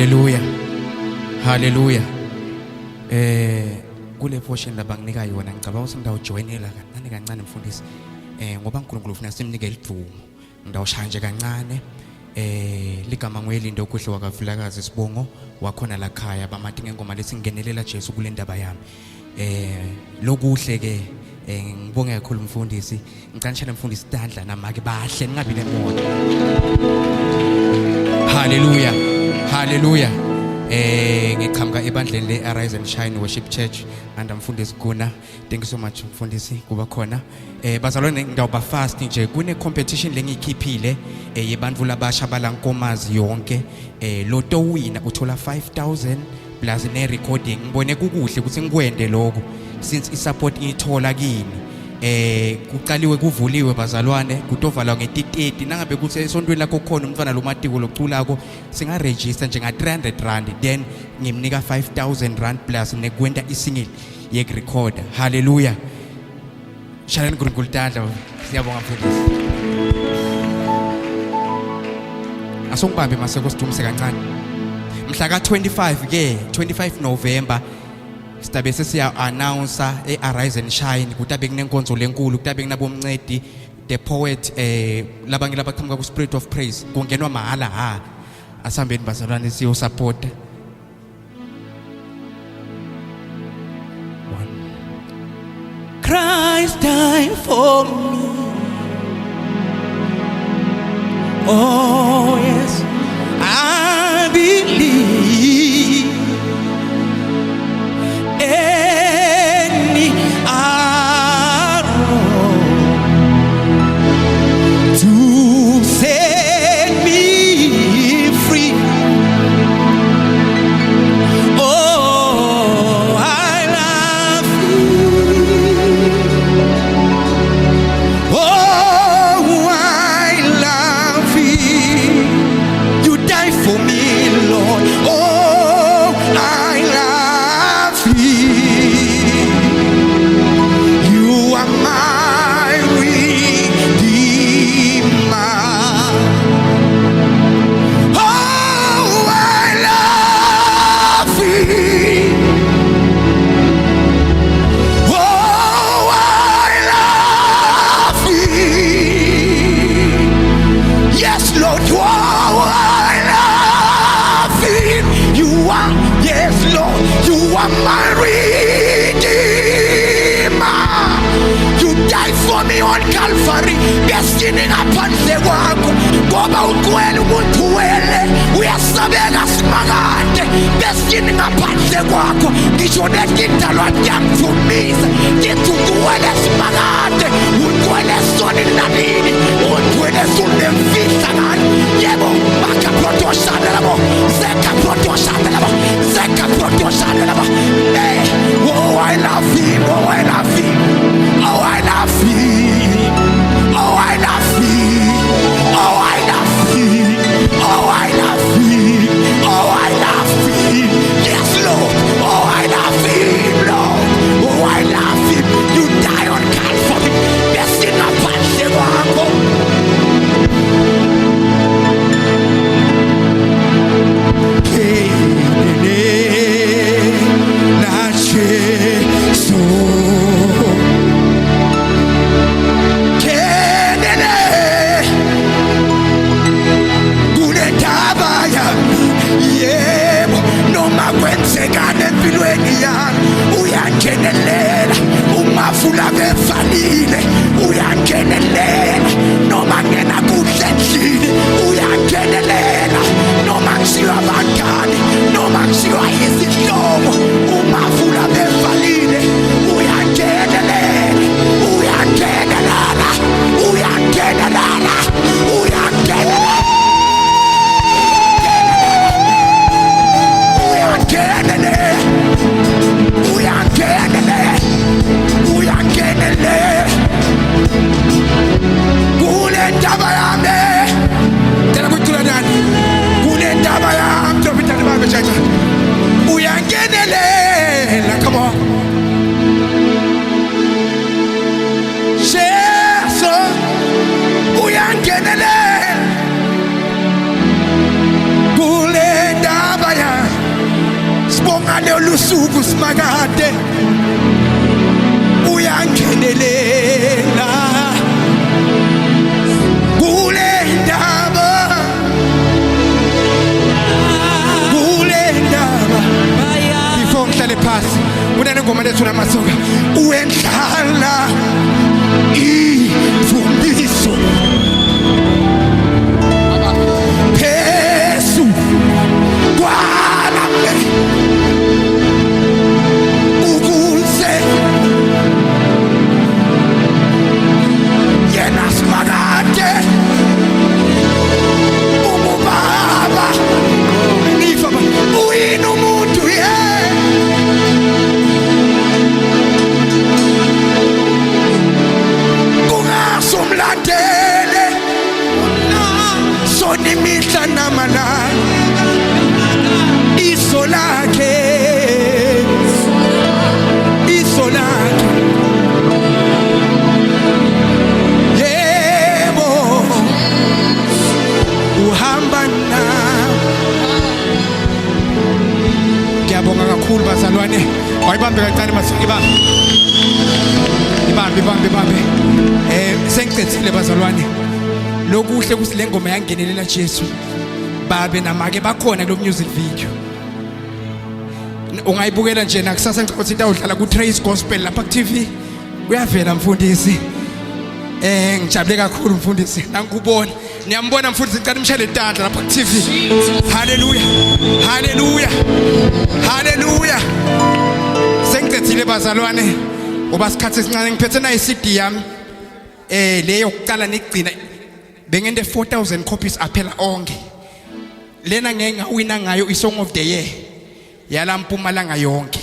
Hallelujah. Hallelujah. Kule portion labanginika yona ngicabanga ukuthi ngidawujoinela kancane kancane mfundisi. Ngoba uNkulunkulu ufuna simnike ivumo. Ngidawushaya nje kancane. Ligama Lindokuhle Vilakazi sibongo wakhona la khaya bamathi ngengoma lethi Ngenelela Jesu kule ndaba yami. Lokuhle ke ngibonge kakhulu mfundisi. Ngicanishela mfundisi Tandla namake bahle ningabi nemoto. Hallelujah. Hallelujah. Ngiqhamuka ebandleni le-Arise and Shine Worship Church and mfundisi Guna. Thank you so much mfundisi kuba khona. Bazalwane ngidawuba fast nje kune competition lengikhiphile yebantfu labasha balankomazi yonke. Loto wina uthola 5,000 plus ne recording. Ngibone kukuhle ukuthi ngikwende lokho since isupport ngithola kini. Kuqaliwe kuvuliwe bazalwane kutovala nge-30 nangabe kuthi esontweni lakho khona umfana lo matiko loculako singa register njenga 300 rand then ngimnika 5,000 rand plus nekwenta isingle yek-record. Hallelujah. Shalani uNkulunkulu Tandla siyabonga mfundisi. Asongibambe maseko sidumise kancane. Mhla ka-25 ke 25 November Stabe sesiya announce e-Arise and Shine kutabe kunenkonzo lenkulu kutabe kunabomncedi the poet labanye labaqhamuka ku Spirit of Praise kungenwa mahala ha asambeni bazalwane siyo support. Christ died for me. Oh yes, I believe. Any arrow to set me free. Oh, I love you. Oh, I love you. You died for me, Lord. Oh, I love you. You are my Redeemer. Oh, I love you. Oh, I love you. Yes, Lord, oh, I love you. You are, yes, Lord, you are my Redeemer. You died for me on Calvary. Destiny upon the work. Goba ukweli umuntu uyasabeka simangade. Destiny upon the work. Ngishone ngidalwa ngiyamthumisa. Ngithukuwele simangade. Ukwele soni nanini. Ukwele soni mfisa ngani. Yebo baka protoshana labo. Zeka protoshana labo. Zeka protoshana labo. Oh, I love him. Oh, I love him. Oh, I love him. Oh, I love him. Oh, I love him. Oh, I love him. Oh, I love him. Yes, Lord. Oh, I love him, Lord. Oh, I love him. You die on Calvary. Best in a bunch of uyangenelela umafula bevalile uyangenelela noma ngena kuhle endlini uyangenelela noma ngishiwa abangani noma ngishiwa izihlobo umafula bevalile uyangenelela uyangenelela uyangenelela uyangenelela uyangenelela ubusuku simakade uyangenelela kule ndaba before ngihlale phasi unengoma lethu namasoka uendlala ivumbiso phezu kwala ukuze yena simakade umubaba ngifaba uyini umuntu ye kungasumlandele sona imihla namalanga iso lakhe yebo uhamba na. Ngiyabonga kakhulu bazalwane, awuyibambe kancane masonke ibambe sengicethile bazalwane. Lokuhle kuthi le ngoma yangenelela Jesu babe namake bakhona lo music video, ungayibukela nje nakusasa ngicela ukuthi awudlala ku Trace Gospel lapha ku TV uyavela mfundisi. Ngijabule kakhulu mfundisi, nangikubona niyambona mfundisi, ngicela imshele intandla lapha ku TV. Haleluya, haleluya, haleluya. Sengicethile bazalwane ngoba isikhathi esincane ngiphethe na iCD yami leyo yokuqala nekugcina bengende 4000 copies aphela onke. Lena ngeke ngawina ngayo iSong of the Year yala Mpumalanga yonke.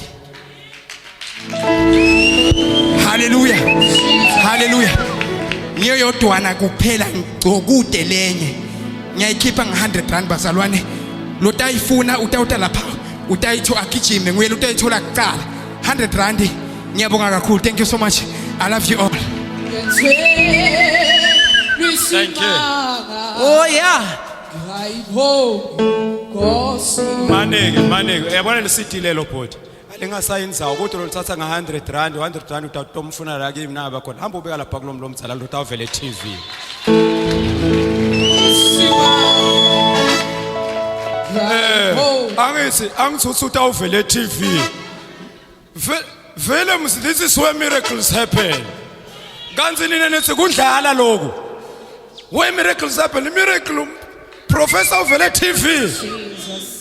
Haleluya, haleluya. Ngiyo yodwana kuphela ngcokude lenye ngiyayikhipha nge100 bazalwane. Lo tayifuna utawuta lapha utayitho agijime nguyela utayithola kuqala 100 ngiyabonga kakhulu. Thank you so much. I love you all. Thank you. Oh yeah. Maneke uyabona lesithi lelo bhodi alingasayinzawo kodwa lolithatha nga100 100 utatomfuna la kimi naba khona hamba ubeka lapha kulomlo mzala lo tawuvele TV. Angithi utawuvele TV. Vele this is where miracles happen. Kanzini nethi kudlala lokho. Where miracles happen, miracle Professor uvele TV. Jesus.